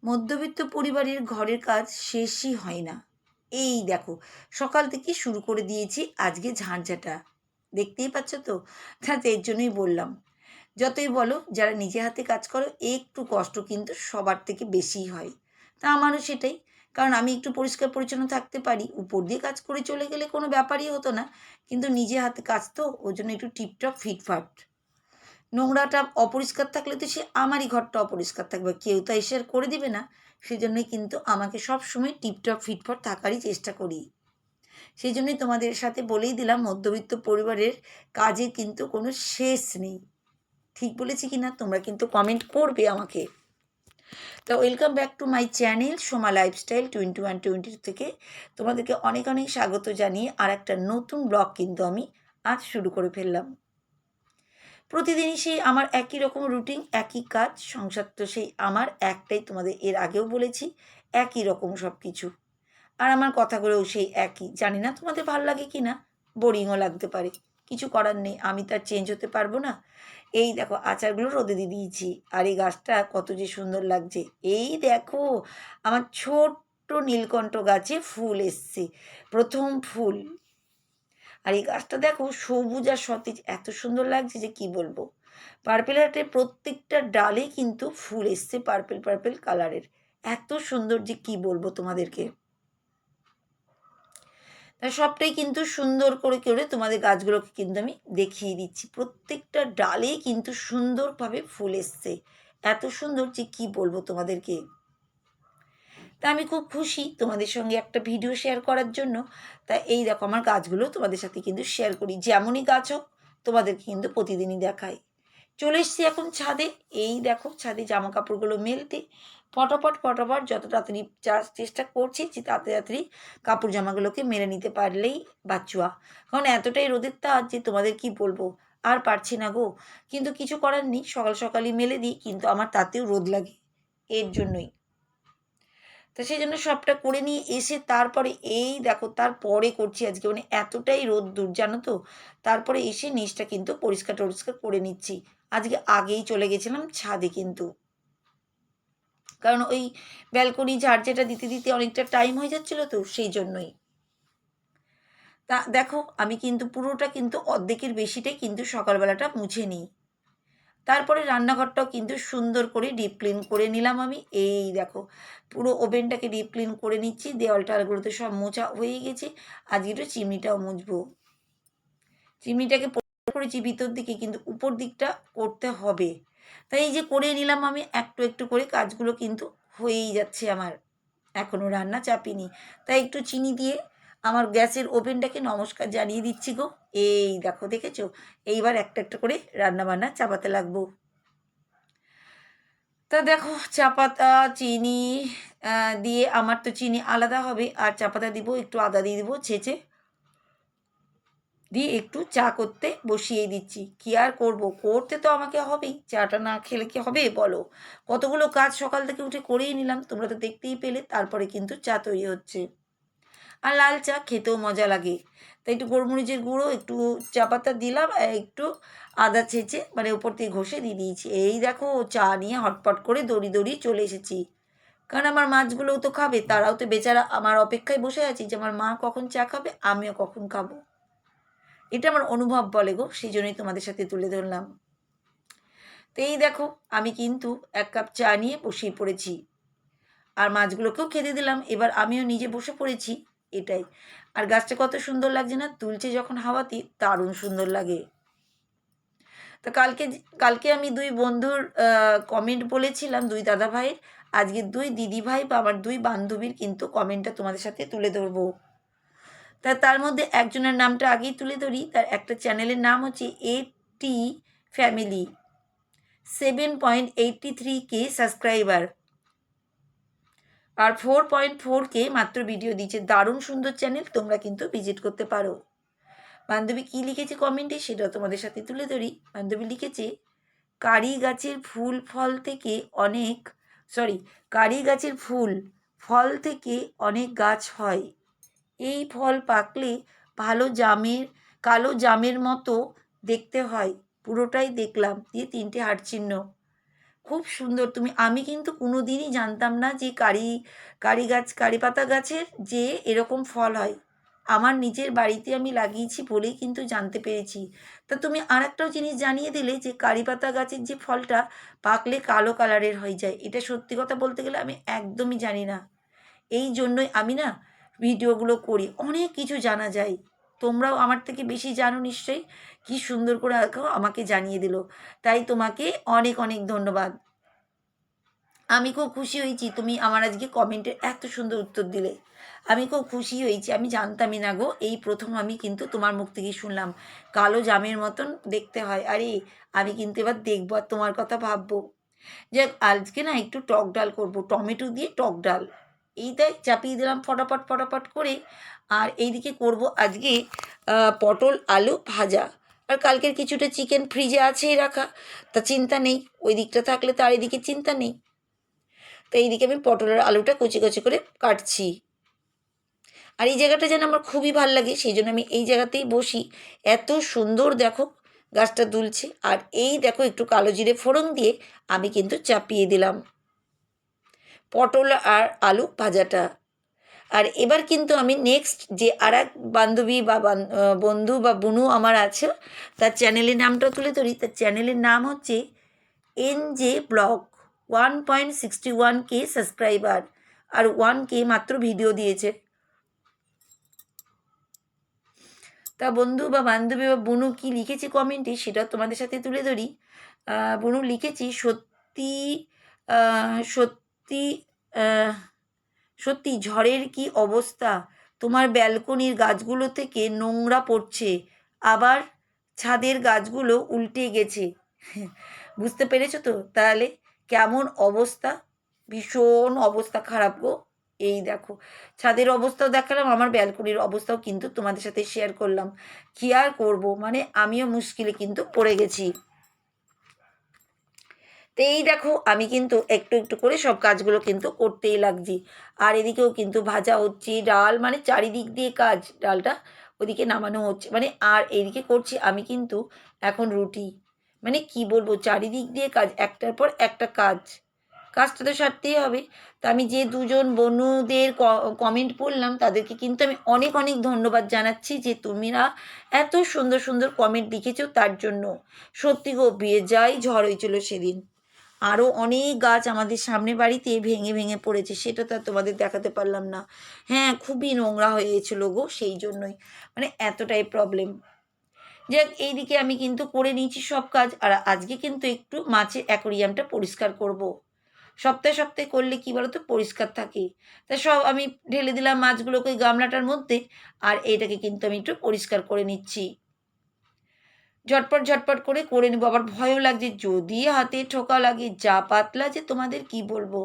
মধ্যবিত্ত পরিবারের ঘরের কাজ শেষই হয় না। এই দেখো, সকাল থেকে শুরু করে দিয়েছি আজকে ঝাঁঝাটা। দেখতেই পাচ্ছ তো? এর জন্যই বললাম, যতই বলো যারা নিজে হাতে কাজ করো একটু কষ্ট কিন্তু সবার থেকে বেশিই হয়। তা আমারও সেটাই। কারণ আমি একটু পরিষ্কার পরিচ্ছন্ন থাকতে পারি, উপর দিয়ে কাজ করে চলে গেলে কোনো ব্যাপারই হতো না। কিন্তু নিজে হাতে কাজ তো, ওই জন্য একটু টিপটপ ফিটফাট। নোংরাটা অপরিষ্কার থাকলে তো সে আমারই ঘরটা অপরিষ্কার থাকবে, কেউ তো এসে আর করে দিবে না। সেজন্যই কিন্তু আমাকে সবসময় টিপটপ ফিটফট থাকারই চেষ্টা করি। সেই জন্যই তোমাদের সাথে বলেই দিলাম, মধ্যবিত্ত পরিবারের কাজে কিন্তু কোনো শেষ নেই। ঠিক বলেছি কি না তোমরা কিন্তু কমেন্ট করবে আমাকে। তো welcome back to my channel Soma lifestyle 2122 থেকে তোমাদেরকে অনেক অনেক স্বাগত জানিয়ে আর একটা নতুন ব্লগ কিন্তু আমি আজ শুরু করে ফেললাম। প্রতিদিনই সেই আমার একই রকম রুটিন, একই কাজ, সংসার তো সেই আমার একটাই, তোমাদের এর আগেও বলেছি, একই রকম সব কিছু। আর আমার কথাগুলোও সেই একই। জানি না তোমাদের ভালো লাগে কি না, বোরিংও লাগতে পারে। কিছু করার নেই, আমি তার চেঞ্জ হতে পারবো না। এই দেখো আচারগুলো রোদে দিয়ে দিয়েছি, আর এই গাছটা কত যে সুন্দর লাগছে। এই দেখো আমার ছোট্ট নীলকণ্ঠ গাছে ফুল এসছে, প্রথম ফুল। আর এই গাছটা দেখো সবুজ আর সতেজ, এত সুন্দর লাগছে যে কি বলবো। পার্পেল হার্টের প্রত্যেকটা ডালে কিন্তু ফুল এসছে পার্পেল পার্পেল কালারের, এত সুন্দর যে কি বলবো তোমাদেরকে। তাই সবটাই কিন্তু সুন্দর করে করে তোমাদের গাছগুলোকে কিন্তু আমি দেখিয়ে দিচ্ছি। প্রত্যেকটা ডালে কিন্তু সুন্দরভাবে ফুল এসছে, এত সুন্দর যে কি বলবো তোমাদেরকে। তা আমি খুব খুশি তোমাদের সঙ্গে একটা ভিডিও শেয়ার করার জন্য। তা এই দেখো আমার গাছগুলো তোমাদের সাথে কিন্তু শেয়ার করি, যেমনই গাছ হোক তোমাদেরকে কিন্তু প্রতিদিনই দেখাই। চলে এসছি এখন ছাদে। এই দেখো ছাদে জামা কাপড়গুলো মেলতে ফটাফট ফটাফট যত তাড়াতাড়ি চেষ্টা করছি যে তাড়াতাড়ি কাপড় জামাগুলোকে মেরে নিতে পারলেই বাচ্চুয়া। কারণ এতটাই রোদের তাপ যে তোমাদের কি বলবো, আর পারছি না গো। কিন্তু কিছু করার নেই, সকাল সকালই মেলে দিই, কিন্তু আমার তাতেও রোদ লাগে। এর জন্যই তো সেই জন্য সবটা করে নিয়ে এসে তারপরে এই দেখো তারপরে করছি আজকে, মানে এতটাই রোদ্দুর জানো তো। তারপরে এসে নিচটা কিন্তু পরিষ্কার টরিষ্কার করে নিচ্ছি। আজকে আগেই চলে গেছিলাম ছাদে কিন্তু, কারণ ওই ব্যালকনি ঝাড়ঝাটা দিতে দিতে অনেকটা টাইম হয়ে যাচ্ছিলো তো সেই জন্যই। তা দেখো আমি কিন্তু পুরোটা কিন্তু অর্ধেকের বেশিটাই কিন্তু সকালবেলাটা মুছে নিই। তারপরে রান্নাঘরটাও কিন্তু সুন্দর করে ডিপ ক্লিন করে নিলাম আমি। এই দেখো পুরো ওভেনটাকে ডিপ ক্লিন করে নিচ্ছি, দেওয়াল টালগুলোতে সব মোছা হয়ে গেছে। আজকে একটু চিমনিটাও মুছবো। চিমনিটাকে পরিষ্কার করেছি ভিতর দিকে, কিন্তু উপর দিকটা করতে হবে। তাই এই যে করে নিলাম আমি একটু একটু করে, কাজগুলো কিন্তু হয়েই যাচ্ছে আমার, এখনও রান্না চাপিনি। তাই একটু চিনি দিয়ে আমার গ্যাসের ওভেনটাকে নমস্কার জানিয়ে দিচ্ছি গো। এই দেখো দেখেছো, এইবার একটা একটা করে রান্না বান্না চাপাতে লাগবো। তা দেখো চা পাতা চিনি দিয়ে, আমার তো চিনি আলাদা হবে, আর চা পাতা দিব, একটু আদা দিয়ে দেবো ছেঁচে, দিয়ে একটু চা করতে বসিয়ে দিচ্ছি। কি আর করব, করতে তো আমাকে হবেই, চাটা না খেলে কি হবে বলো। কতগুলো কাজ সকাল থেকে উঠে করেই নিলাম, তোমরা তো দেখতেই পেলে। তারপরে কিন্তু চা তৈরি হচ্ছে, আর লাল চা খেতেও মজা লাগে। তাই একটু গোলমরিচের গুঁড়ো, একটু চা পাতা দিলাম, আর একটু আদা ছেঁচে মানে উপর থেকে ঘষে দিয়ে দিয়েছি। এই দেখো চা নিয়ে হটপট করে দৌড়ি দৌড়ি চলে এসেছি, কারণ আমার মাছগুলোও তো খাবে, তারাও তো বেচারা আমার অপেক্ষায় বসে আছে যে আমার মা কখন চা খাবে, আমিও কখন খাবো। এটা আমার অনুভব বলে গো, সেই জন্যই তোমাদের সাথে তুলে ধরলাম। তো এই দেখো আমি কিন্তু 1 কাপ চা নিয়ে বসিয়ে পড়েছি, আর মাছগুলোকেও খেতে দিলাম। এবার আমিও নিজে বসে পড়েছি, এটাই। আর গাছটা কত সুন্দর লাগছে না, তুলছে যখন হাওয়াতে দারুণ সুন্দর লাগে। তো কালকে আমি 2 বন্ধুর কমেন্ট বলেছিলাম, 2 দাদা ভাইয়ের। আজকে 2 দিদি ভাই বা আমার 2 বান্ধবীর কিন্তু কমেন্টটা তোমাদের সাথে তুলে ধরবো। তার মধ্যে একজনের নামটা আগেই তুলে ধরি। তার একটা চ্যানেলের নাম হচ্ছে এটি ফ্যামিলি, 7.83K সাবস্ক্রাইবার, আর 4.4K মাত্র ভিডিও দিচ্ছে। দারুণ সুন্দর চ্যানেল, তোমরা কিন্তু ভিজিট করতে পারো। বান্ধবী কি লিখেছে কমেন্টে সেটাও তোমাদের সাথে তুলে ধরি। বান্ধবী লিখেছে, কারি গাছের ফুল ফল থেকে অনেক কারি গাছের ফুল ফল থেকে অনেক গাছ হয়। এই ফল পাকলে কালো জামের মতো দেখতে হয়। পুরোটাই দেখলাম, দিয়ে 3টে হার্ট চিহ্ন। খুব সুন্দর। আমি কিন্তু কোনোদিনই জানতাম না যে কারি পাতা গাছের যে এরকম ফল হয়। আমার নিজের বাড়িতে আমি লাগিয়েছি বলেই কিন্তু জানতে পেরেছি। তা তুমি আরেকটাও জিনিস জানিয়ে দিলে যে কারি পাতা গাছের যে ফলটা পাকলে কালো কালারের হয়ে যায়। এটা সত্যি কথা বলতে গেলে আমি একদমই জানি না। এই জন্যই আমি না ভিডিওগুলো করি। অনেক কিছু জানা যায়। তোমরাও আমার থেকে বেশি জানো নিশ্চয়ই। কি সুন্দর করে আমাকে জানিয়ে দিল। তাই তোমাকে অনেক অনেক ধন্যবাদ। আমি খুব খুশি হয়েছি তুমি আমার আজকে কমেন্টের এত সুন্দর উত্তর দিলে। আমি খুব খুশি হয়েছি। আমি জানতামই না গো। এই প্রথম আমি কিন্তু তোমার মুখ থেকে শুনলাম কালো জামের মতন দেখতে হয়। আরে আমি কিন্তু এবার দেখবো আর তোমার কথা ভাববো। যাক আজকে না একটু টক ডাল করবো, টমেটো দিয়ে টক ডাল। এইটাই চাপিয়ে দিলাম ফটাফট ফটাফট করে। আর এইদিকে করব আজকে পটল আলু ভাজা। আর কালকের কিছুটা চিকেন ফ্রিজে আছেই রাখা, তা চিন্তা নেই। ওই দিকটা থাকলে তার এদিকে চিন্তা নেই। তো এইদিকে আমি পটলের আলুটা কুচি কুচি করে কাটছি। আর এই জায়গাটা যেন আমার খুবই ভাল লাগে, সেই জন্য আমি এই জায়গাতেই বসি। এত সুন্দর দেখো গাছটা দুলছে। আর এই দেখো একটু কালো জিরে ফোড়ন দিয়ে আমি কিন্তু চাপিয়ে দিলাম পটল আর আলু ভাজাটা। আর এবার কিন্তু আমি নেক্সট যে আর এক বান্ধবী বা বন্ধু বা বুনু আমার আছে, তার চ্যানেলের নামটা তুলে ধরি। তার চ্যানেলের নাম হচ্ছে NJ ব্লগ। 1.61K সাবস্ক্রাইবার আর 1K মাত্র ভিডিও দিয়েছে। তা বন্ধু বা বান্ধবী বা বুনু কি লিখেছে কমেন্টে সেটা তোমাদের সাথে তুলে ধরি। বুনু লিখেছি, সত্যি সত্যি সত্যি ঝড়ের কি অবস্থা, তোমার ব্যালকনির গাছগুলো থেকে নোংরা পড়ছে, আবার ছাদের গাছগুলো উল্টে গেছে। বুঝতে পেরেছো তো তাহলে কেমন অবস্থা? ভীষণ অবস্থা খারাপ গো। এই দেখো ছাদের অবস্থাও দেখালাম, আমার ব্যালকনির অবস্থাও কিন্তু তোমাদের সাথে শেয়ার করলাম। কি আর করবো, মানে আমিও মুশকিলে কিন্তু পড়ে গেছি। তো এই দেখো আমি কিন্তু একটু একটু করে সব কাজগুলো কিন্তু করতেই লাগছি। আর এদিকেও কিন্তু ভাজা হচ্ছে, ডাল মানে চারিদিক দিয়ে কাজ। ডালটা ওদিকে নামানো হচ্ছে মানে, আর এইদিকে করছি আমি কিন্তু এখন রুটি। মানে কি বলবো, চারিদিক দিয়ে কাজ, একটার পর একটা কাজ। কাজটা তো সারতেই হবে। তা আমি যে দুজন বন্ধুদের কমেন্ট পড়লাম তাদেরকে কিন্তু আমি অনেক অনেক ধন্যবাদ জানাচ্ছি যে তুমিরা এত সুন্দর সুন্দর কমেন্ট লিখেছো তার জন্য। সত্যি গো বেজায় ঝড় হয়েছিল সেদিন। আরও অনেক গাছ আমাদের সামনে বাড়িতে ভেঙে ভেঙে পড়েছে, সেটা তো আর তোমাদের দেখাতে পারলাম না। হ্যাঁ খুবই নোংরা হয়েছিল গো, সেই জন্যই মানে এতটাই প্রবলেম। যাক এইদিকে আমি কিন্তু করে নিয়েছি সব কাজ। আর আজকে কিন্তু একটু মাছের অ্যাকোরিয়ামটা পরিষ্কার করব। সপ্তাহে সপ্তাহে করলে কি বলতো পরিষ্কার থাকে। তা সব আমি ঢেলে দিলাম মাছগুলোকে ওই গামলাটার মধ্যে। আর এইটাকে কিন্তু আমি একটু পরিষ্কার করে নিচ্ছি। ঝটপট ঝটপট করে করে নেবো। আবার ভয়ও লাগছে যদি হাতে ঠোকা লাগে, যা পাতলা যে তোমাদের কি বলবো।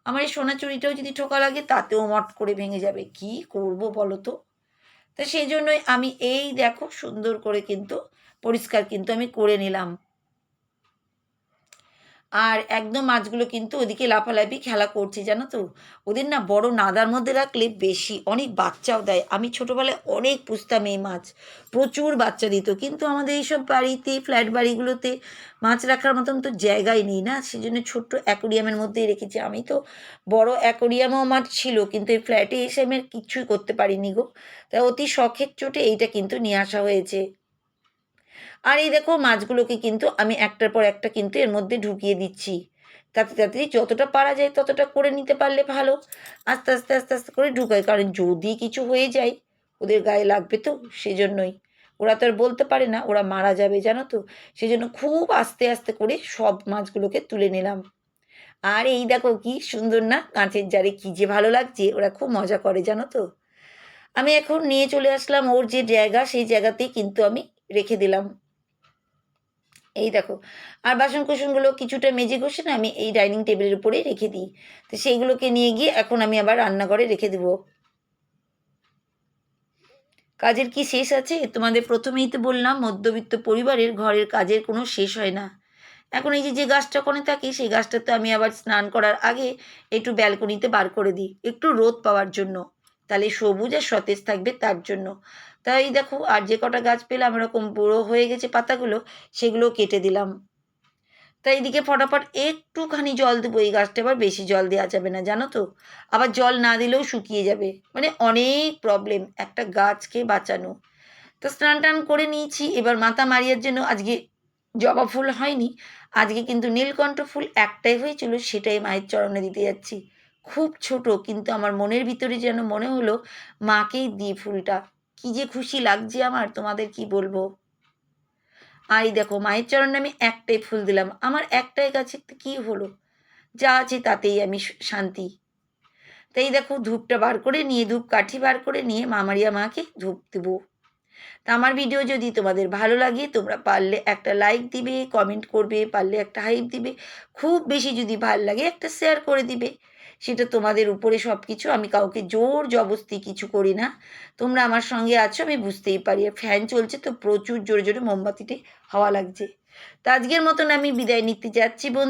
আমার এই সোনা চুড়িটাও যদি ঠোকা লাগে তাতেও মট করে ভেঙে যাবে, কি করব বলো তো। তা সেই জন্যই আমি এই দেখো সুন্দর করে কিন্তু পরিষ্কার কিন্তু আমি করে নিলাম। আর একদম মাছগুলো কিন্তু ওদিকে লাফালাফি খেলা করছে জানো তো। ওদের না বড় নাদার মধ্যে রাখলে বেশি অনেক বাচ্চাও দেয়। আমি ছোটোবেলায় অনেক পুষতাম এই মাছ, প্রচুর বাচ্চা দিত। কিন্তু আমাদের এইসব বাড়িতে ফ্ল্যাট বাড়িগুলোতে মাছ রাখার মতন তো জায়গাই নেই না, সেজন্য ছোট্ট অ্যাকোরিয়ামের মধ্যেই রেখেছি। আমি তো বড় অ্যাকোরিয়ামও আমার ছিল, কিন্তু এই ফ্ল্যাটে এসে আমি আর কিচ্ছুই করতে পারিনি গো। তাই অতি শখের চোটে এইটা কিন্তু নিয়ে আসা হয়েছে। আর এই দেখো মাছগুলোকে কিন্তু আমি একটার পর একটা কিন্তু এর মধ্যে ঢুকিয়ে দিচ্ছি। তাতে তাড়াতাড়ি যতটা পারা যায় ততটা করে নিতে পারলে ভালো। আস্তে আস্তে আস্তে আস্তে করে ঢুকাই, কারণ যদি কিছু হয়ে যায় ওদের গায়ে লাগবে তো, সেজন্যই। ওরা তো আর বলতে পারে না, ওরা মারা যাবে জানো তো। সেজন্য খুব আস্তে আস্তে করে সব মাছগুলোকে তুলে নিলাম। আর এই দেখো কি সুন্দর না কাঁচের জারে, কি যে ভালো লাগছে, ওরা খুব মজা করে জানো তো। আমি এখন নিয়ে চলে আসলাম ওর যে জায়গা, সেই জায়গাতেই কিন্তু আমি রেখে দিলাম। এই দেখো। আর বাসন-কোসনগুলো কিছুটা মেজে ঘষে না আমি এই ডাইনিং টেবিলের উপরেই রেখে দিই। তো সেইগুলোকে নিয়ে গিয়ে এখন আমি আবার রান্নাঘরে রেখে দেবো। কাজের কি শেষ আছে? তোমাদের প্রথমেই তো বললাম মধ্যবিত্ত পরিবারের ঘরের কাজের কোনো শেষ হয় না। এখন এই যে যে গাছটা কোণে থাকি সেই গাছটাতে আমি আবার স্নান করার আগে একটু ব্যালকনিতে বার করে দিই, একটু রোদ পাওয়ার জন্য। তাহলে সবুজ আর সতেজ থাকবে তার জন্য। তাই দেখো আর যে কটা গাছ পেলাম এরকম বুড়ো হয়ে গেছে পাতাগুলো, সেগুলো কেটে দিলাম। তাই এদিকে ফটাফট একটুখানি জল দেবো। এই গাছটা আবার বেশি জল দেওয়া যাবে না, জানো তো, আবার জল না দিলেও শুকিয়ে যাবে। মানে অনেক প্রবলেম একটা গাছকে বাঁচানো। তো স্নান টান করে নিয়েছি, এবার মাথা মারিয়ার জন্য আজকে জবা ফুল হয়নি, আজকে কিন্তু নীলকণ্ঠ ফুল একটাই হয়েছিল, সেটাই মায়ের চরণে দিতে যাচ্ছি। খুব ছোট, কিন্তু আমার মনের ভিতরে যেন মনে হলো মাকেই দিই ফুলটা। কি যে খুশি লাগছে আমার, তোমাদের কি বলবো। আর এই দেখো মায়ের চরণে আমি একটাই ফুল দিলাম, আমার একটাই গাছে কি হলো, যা আছে তাতেই আমি শান্তি। তাই দেখো ধূপটা বার করে নিয়ে, ধূপ কাঠি বার করে নিয়ে মামারিয়া মাকে ধূপ দেবো। তা আমার ভিডিও যদি তোমাদের ভালো লাগে, তোমরা পারলে একটা লাইক দিবে, কমেন্ট করবে, পারলে একটা হাইপ দিবে, খুব বেশি যদি ভালো লাগে একটা শেয়ার করে দিবে। সেটা তোমাদের উপরে সব কিছু, আমি কাউকে জোর জবস্তি কিছু করি না। তোমরা আমার সঙ্গে আছো আমি বুঝতেই পারি। আর ফ্যান চলছে তো প্রচুর জোরে জোরে মোমবাতিতে হাওয়া লাগছে। তা আজকের মতন আমি বিদায় নিতে যাচ্ছি বন্ধু।